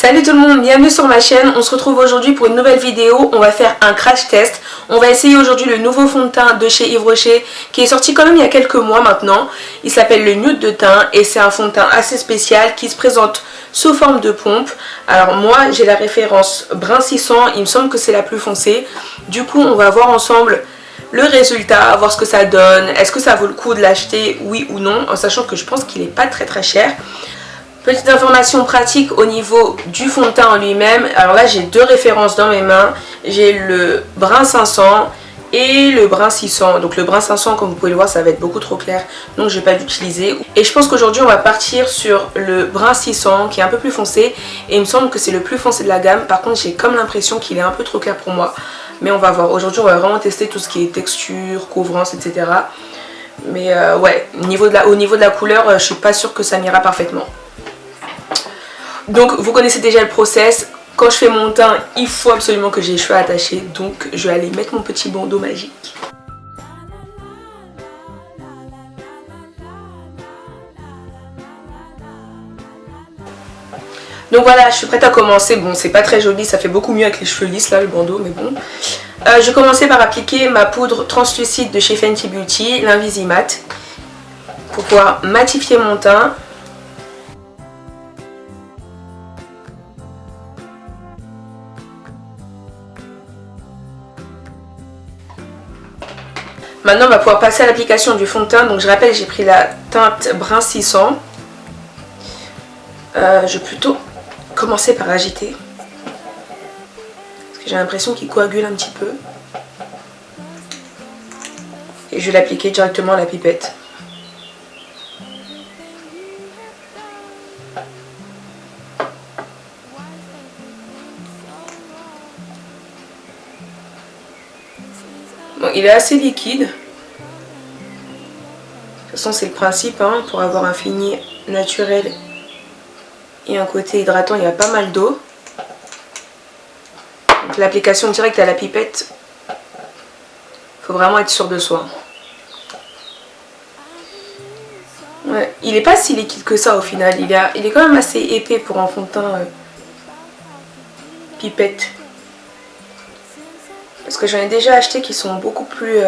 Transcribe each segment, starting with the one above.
Salut tout le monde, bienvenue sur ma chaîne. On se retrouve aujourd'hui pour une nouvelle vidéo. On va faire un crash test. On va essayer aujourd'hui le nouveau fond de teint de chez Yves Rocher qui est sorti quand même il y a quelques mois maintenant. Il s'appelle le Nude de teint et c'est un fond de teint assez spécial qui se présente sous forme de pompe. Alors moi j'ai la référence brun 600, il me semble que c'est la plus foncée. Du coup on va voir ensemble le résultat, voir ce que ça donne. Est-ce que ça vaut le coup de l'acheter, oui ou non, en sachant que je pense qu'il n'est pas très cher. Petite information pratique au niveau du fond de teint en lui-même. Alors là j'ai deux références dans mes mains. J'ai le brun 500 et le brun 600. Donc le brun 500, comme vous pouvez le voir, ça va être beaucoup trop clair, donc je vais pas l'utiliser. Et je pense qu'aujourd'hui on va partir sur le brun 600 qui est un peu plus foncé. Et il me semble que c'est le plus foncé de la gamme. Par contre j'ai comme l'impression qu'il est un peu trop clair pour moi. Mais on va voir. Aujourd'hui on va vraiment tester tout ce qui est texture, couvrance, etc. Mais ouais, au niveau de la couleur, je suis pas sûre que ça m'ira parfaitement. Donc vous connaissez déjà le process. Quand je fais mon teint, il faut absolument que j'ai les cheveux attachés. Donc je vais aller mettre mon petit bandeau magique. Donc voilà, je suis prête à commencer. Bon, c'est pas très joli, ça fait beaucoup mieux avec les cheveux lisses là, le bandeau, mais bon. Je vais commencer par appliquer ma poudre translucide de chez Fenty Beauty, l'Invisimat, pour pouvoir matifier mon teint. Maintenant on va pouvoir passer à l'application du fond de teint. Donc je rappelle, j'ai pris la teinte brun 600. Je vais plutôt commencer par agiter. Parce que j'ai l'impression qu'il coagule un petit peu. Et je vais l'appliquer directement à la pipette. Bon, il est assez liquide. De toute façon c'est le principe, hein, pour avoir un fini naturel et un côté hydratant, il y a pas mal d'eau. L'application directe à la pipette, il faut vraiment être sûr de soi. Ouais, il n'est pas si liquide que ça au final, il est quand même assez épais pour un fond de teint pipette. Parce que j'en ai déjà acheté qui sont beaucoup plus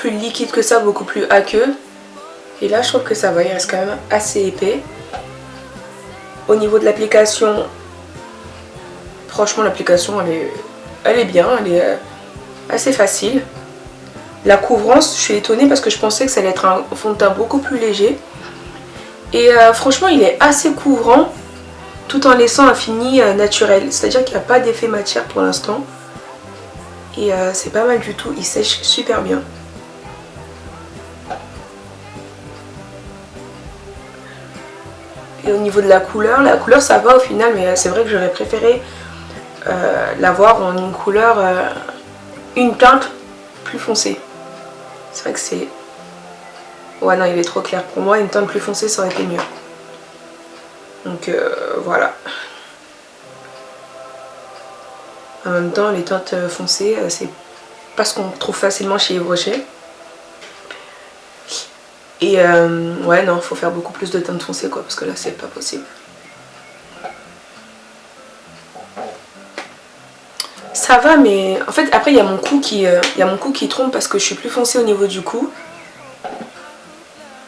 liquides que ça, beaucoup plus aqueux. Et là je trouve que ça va, il reste quand même assez épais. Au niveau de l'application, franchement l'application elle est bien, elle est assez facile. La couvrance, je suis étonnée parce que je pensais que ça allait être un fond de teint beaucoup plus léger. Et franchement il est assez couvrant tout en laissant un fini naturel. C'est-à-dire qu'il n'y a pas d'effet matière pour l'instant. Et c'est pas mal du tout, il sèche super bien. Et au niveau de la couleur ça va au final, mais c'est vrai que j'aurais préféré l'avoir en une couleur, une teinte plus foncée. C'est vrai que c'est... Ouais non, il est trop clair. Pour moi, une teinte plus foncée, ça aurait été mieux. Donc voilà. En même temps, les teintes foncées, c'est pas ce qu'on trouve facilement chez Yves Rocher. Et ouais non, faut faire beaucoup plus de teintes foncées quoi, parce que là c'est pas possible. Ça va, mais en fait après il y a mon cou qui trompe parce que je suis plus foncée au niveau du cou.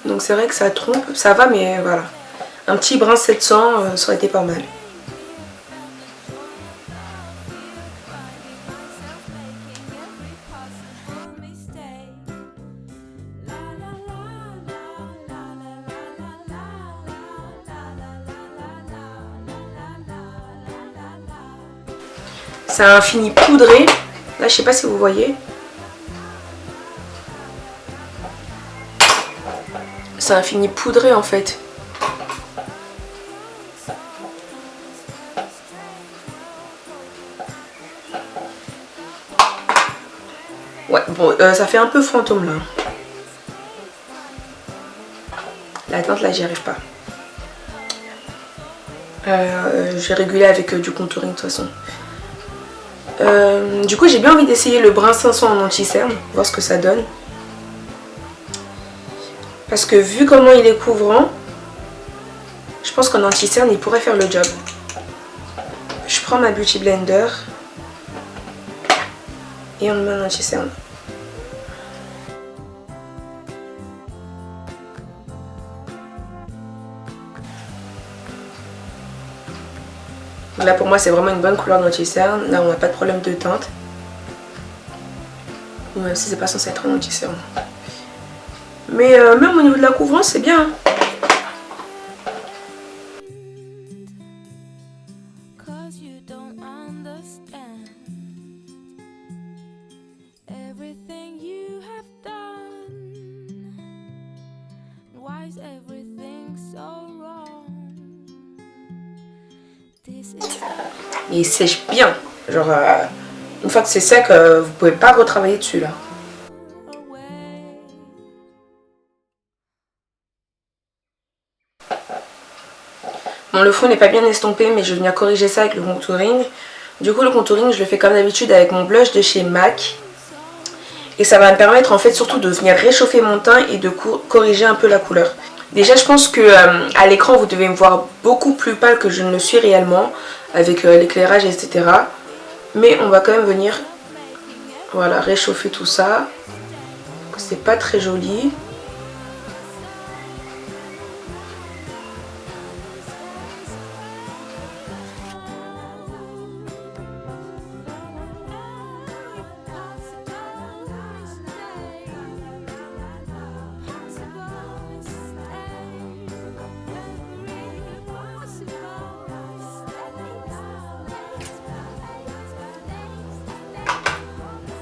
Donc c'est vrai que ça trompe, ça va, mais voilà. Un petit brun 700, ça aurait été pas mal. C'est un fini poudré. Là, je sais pas si vous voyez. C'est un fini poudré en fait. Ouais, bon, ça fait un peu fantôme là. La teinte là, j'y arrive pas. Je vais réguler avec du contouring de toute façon. Du coup j'ai bien envie d'essayer le brun 500 en anti-cerne, voir ce que ça donne. Parce que vu comment il est couvrant, je Je pense qu'en anti-cerne, il pourrait faire le job. Je prends ma Beauty Blender et on met un anti-cerne. Là pour moi c'est vraiment une bonne couleur d'anti-cerne. Là on n'a pas de problème de teinte. Même si c'est pas censé être un anti-cerne. Mais même au niveau de la couvrance c'est bien. Et il sèche bien. Genre, une fois que c'est sec, vous pouvez pas retravailler dessus là. Bon, le fond n'est pas bien estompé, mais je vais venir corriger ça avec le contouring. Du coup, le contouring, je le fais comme d'habitude avec mon blush de chez MAC. Et ça va me permettre en fait surtout de venir réchauffer mon teint et de corriger un peu la couleur. Déjà, je pense que à l'écran, vous devez me voir beaucoup plus pâle que je ne le suis réellement, avec l'éclairage, etc. Mais on va quand même venir, voilà, réchauffer tout ça. C'est pas très joli.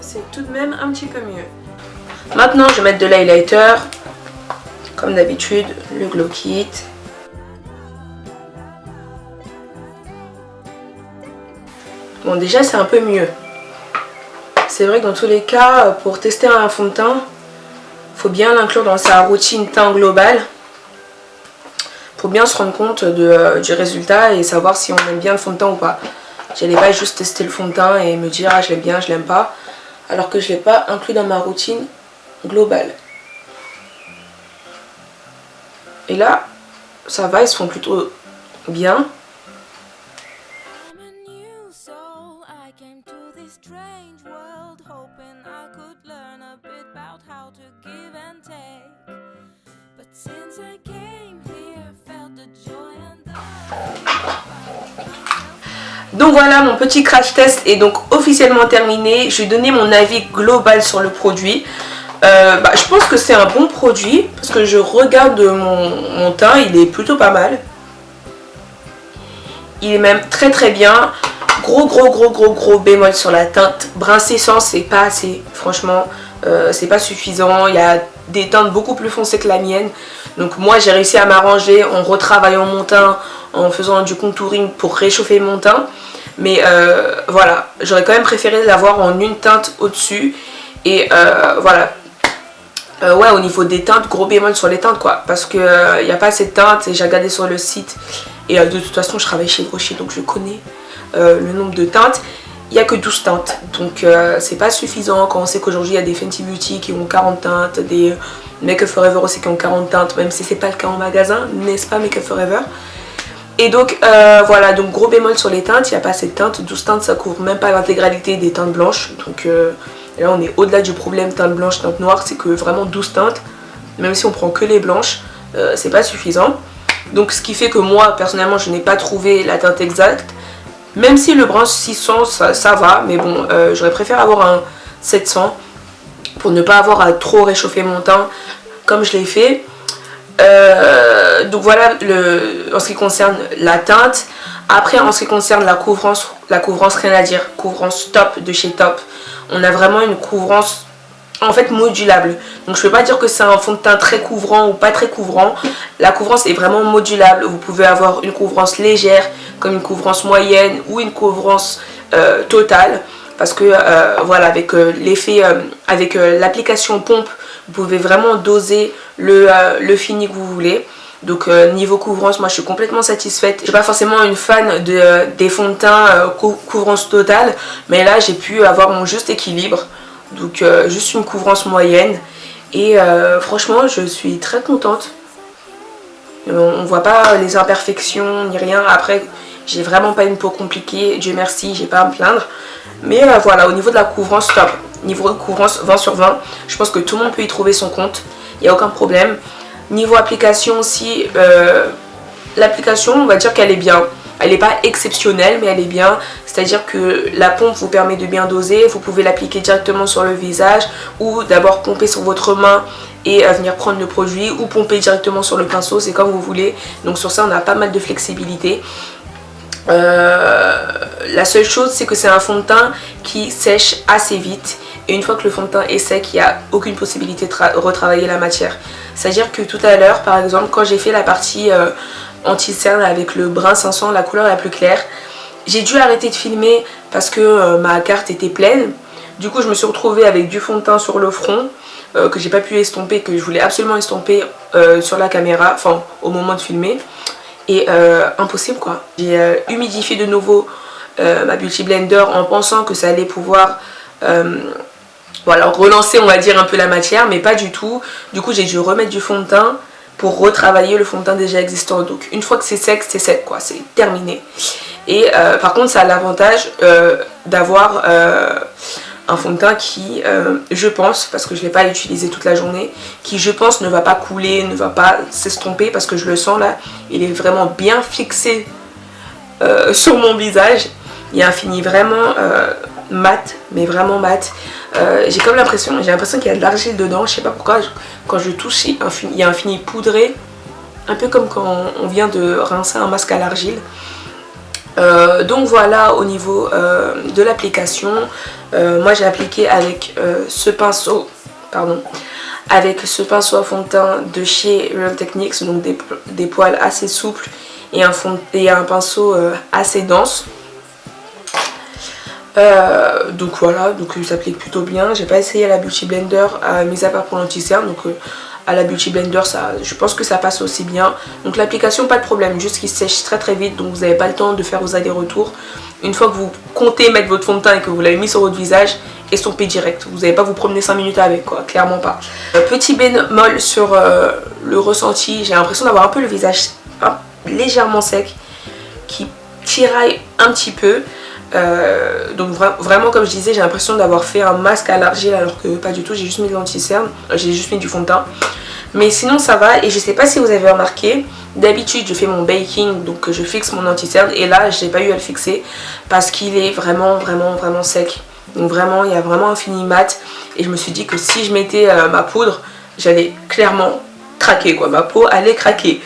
C'est tout de même un petit peu mieux. Maintenant, je vais mettre de l'highlighter. Comme d'habitude, le Glow Kit. Bon, déjà, c'est un peu mieux. C'est vrai que dans tous les cas, pour tester un fond de teint, il faut bien l'inclure dans sa routine teint globale. Pour bien se rendre compte du résultat et savoir si on aime bien le fond de teint ou pas. J'allais pas juste tester le fond de teint et me dire ah je l'aime bien, je l'aime pas. Alors que je ne l'ai pas inclus dans ma routine globale. Et là, ça va, ils se font plutôt bien. Donc voilà, mon petit crash test est donc officiellement terminé. Je vais donner mon avis global sur le produit. Je pense que c'est un bon produit parce que je regarde mon teint, il est plutôt pas mal. Il est même très très bien. Gros bémol sur la teinte. Brun cessant, c'est pas assez. Franchement, c'est pas suffisant. Il y a des teintes beaucoup plus foncées que la mienne. Donc moi j'ai réussi à m'arranger en retravaillant mon teint, en faisant du contouring pour réchauffer mon teint. Mais voilà, j'aurais quand même préféré l'avoir en une teinte au-dessus. Et voilà. Ouais, au niveau des teintes, gros bémol sur les teintes quoi. Parce qu'il n'y a pas assez de teintes et j'ai regardé sur le site. Et de toute façon, je travaille chez Rocher donc je connais le nombre de teintes. Il n'y a que 12 teintes. Donc c'est pas suffisant quand on sait qu'aujourd'hui il y a des Fenty Beauty qui ont 40 teintes, des Make Up For aussi qui ont 40 teintes, même si c'est pas le cas en magasin, n'est-ce pas Make Up For Ever? Et donc voilà, donc gros bémol sur les teintes, il n'y a pas assez de teintes. 12 teintes ça couvre même pas l'intégralité des teintes blanches. Donc là on est au-delà du problème teinte blanche, teinte noire, c'est que vraiment 12 teintes, même si on prend que les blanches, c'est pas suffisant. Donc ce qui fait que moi personnellement je n'ai pas trouvé la teinte exacte. Même si le brun 600 ça va, mais bon j'aurais préféré avoir un 700 pour ne pas avoir à trop réchauffer mon teint comme je l'ai fait. Donc voilà en ce qui concerne la teinte. Après en ce qui concerne la couvrance rien à dire. Couvrance top de chez Top. On a vraiment une couvrance en fait modulable. Donc je ne peux pas dire que c'est un fond de teint très couvrant ou pas très couvrant. La couvrance est vraiment modulable. Vous pouvez avoir une couvrance légère comme une couvrance moyenne ou une couvrance totale. Parce que voilà, avec l'effet, avec l'application pompe, vous pouvez vraiment doser le fini que vous voulez. Donc niveau couvrance, moi je suis complètement satisfaite. Je suis pas forcément une fan des fonds de teint couvrance totale, mais là j'ai pu avoir mon juste équilibre. Donc juste une couvrance moyenne. Et franchement je suis très contente. On voit pas les imperfections ni rien. Après, j'ai vraiment pas une peau compliquée, Dieu merci, j'ai pas à me plaindre. Mais voilà, au niveau de la couvrance, top. Niveau de couvrance, 20 sur 20. Je pense que tout le monde peut y trouver son compte. Il n'y a aucun problème. Niveau application aussi, l'application, on va dire qu'elle est bien. Elle n'est pas exceptionnelle, mais elle est bien. C'est-à-dire que la pompe vous permet de bien doser. Vous pouvez l'appliquer directement sur le visage ou d'abord pomper sur votre main et venir prendre le produit, ou pomper directement sur le pinceau, c'est comme vous voulez. Donc sur ça, on a pas mal de flexibilité. La seule chose, c'est que c'est un fond de teint qui sèche assez vite. Et une fois que le fond de teint est sec, il n'y a aucune possibilité de retravailler la matière. C'est-à-dire que tout à l'heure, par exemple, quand j'ai fait la partie anti-cerne avec le brun 500, la couleur la plus claire, j'ai dû arrêter de filmer parce que ma carte était pleine. Du coup, je me suis retrouvée avec du fond de teint sur le front que j'ai pas pu estomper, que je voulais absolument estomper sur la caméra, enfin au moment de filmer. Et impossible quoi. J'ai humidifié de nouveau ma Beauty Blender en pensant que ça allait pouvoir voilà, relancer on va dire un peu la matière, mais pas du tout. Du coup j'ai dû remettre du fond de teint pour retravailler le fond de teint déjà existant. Donc une fois que c'est sec quoi, c'est terminé. Et par contre ça a l'avantage d'avoir un fond de teint qui, je pense, parce que je ne l'ai pas utilisé toute la journée, qui je pense ne va pas couler, ne va pas s'estomper, parce que je le sens là, il est vraiment bien fixé sur mon visage. Il y a un fini vraiment mat, mais vraiment mat. J'ai comme l'impression, qu'il y a de l'argile dedans, je sais pas pourquoi, quand je touche, il y a un fini poudré, un peu comme quand on vient de rincer un masque à l'argile. Donc voilà au niveau de l'application. Moi j'ai appliqué avec ce pinceau, avec ce pinceau à fond de teint de chez Real Techniques, donc des poils assez souples et un pinceau assez dense. Donc voilà, donc il s'applique plutôt bien. J'ai pas essayé à la Beauty Blender, mis à part pour l'anti-cerne, donc à la Beauty Blender je pense que ça passe aussi bien. Donc l'application pas de problème, juste qu'il sèche très vite, donc vous n'avez pas le temps de faire vos allers-retours. Une fois que vous comptez mettre votre fond de teint et que vous l'avez mis sur votre visage, estompez direct. Vous n'allez pas vous promener 5 minutes avec quoi, clairement pas. Petit bémol sur le ressenti, j'ai l'impression d'avoir un peu le visage légèrement sec, qui tiraille un petit peu. Donc vraiment comme je disais, j'ai l'impression d'avoir fait un masque à l'argile alors que pas du tout, j'ai juste mis de l'anti-cerne, j'ai juste mis du fond de teint. Mais sinon ça va, et je sais pas si vous avez remarqué, d'habitude je fais mon baking, donc je fixe mon anti-cerne, et là j'ai pas eu à le fixer parce qu'il est vraiment sec. Donc vraiment il y a vraiment un fini mat, et je me suis dit que si je mettais ma poudre, j'allais clairement craquer quoi, ma peau allait craquer.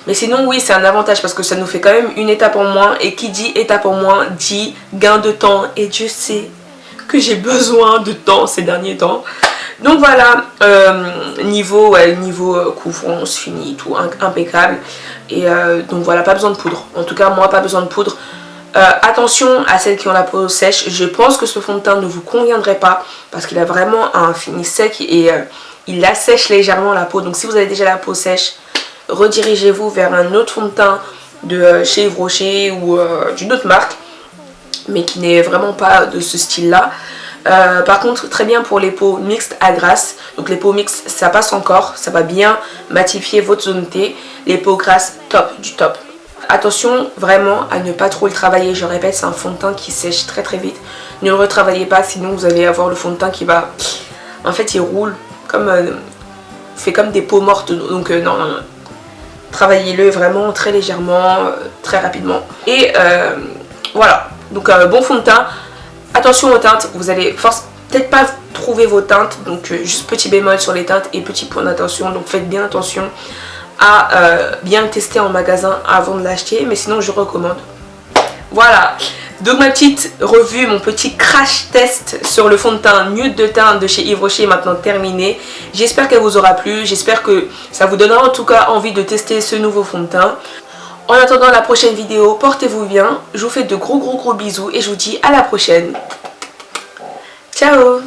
Mais sinon oui, c'est un avantage parce que ça nous fait quand même une étape en moins, et qui dit étape en moins dit gain de temps, et Dieu sait que j'ai besoin de temps ces derniers temps. Donc voilà, niveau couvrance, fini, tout impeccable. Et donc voilà, pas besoin de poudre. En tout cas moi pas besoin de poudre. Attention à celles qui ont la peau sèche, je pense que ce fond de teint ne vous conviendrait pas parce qu'il a vraiment un fini sec et il assèche légèrement la peau. Donc si vous avez déjà la peau sèche, redirigez-vous vers un autre fond de teint de chez Yves Rocher ou d'une autre marque, mais qui n'est vraiment pas de ce style là. Par contre très bien pour les peaux mixtes à grasse. Donc les peaux mixtes ça passe encore, ça va bien matifier votre zone T. Les peaux grasses, top du top. Attention vraiment à ne pas trop le travailler, je répète, c'est un fond de teint qui sèche très vite. Ne le retravaillez pas, sinon vous allez avoir le fond de teint qui va, en fait il roule comme fait comme des peaux mortes. Donc non. Travaillez-le vraiment très légèrement, très rapidement. Et voilà, donc bon fond de teint. Attention aux teintes, vous allez peut-être pas trouver vos teintes, donc juste petit bémol sur les teintes et petit point d'attention. Donc faites bien attention à bien le tester en magasin avant de l'acheter, mais sinon je recommande. Voilà, donc ma petite revue, mon petit crash test sur le fond de teint nude de teint de chez Yves Rocher est maintenant terminé. J'espère qu'elle vous aura plu, j'espère que ça vous donnera en tout cas envie de tester ce nouveau fond de teint. En attendant la prochaine vidéo, portez-vous bien, je vous fais de gros bisous et je vous dis à la prochaine. Ciao!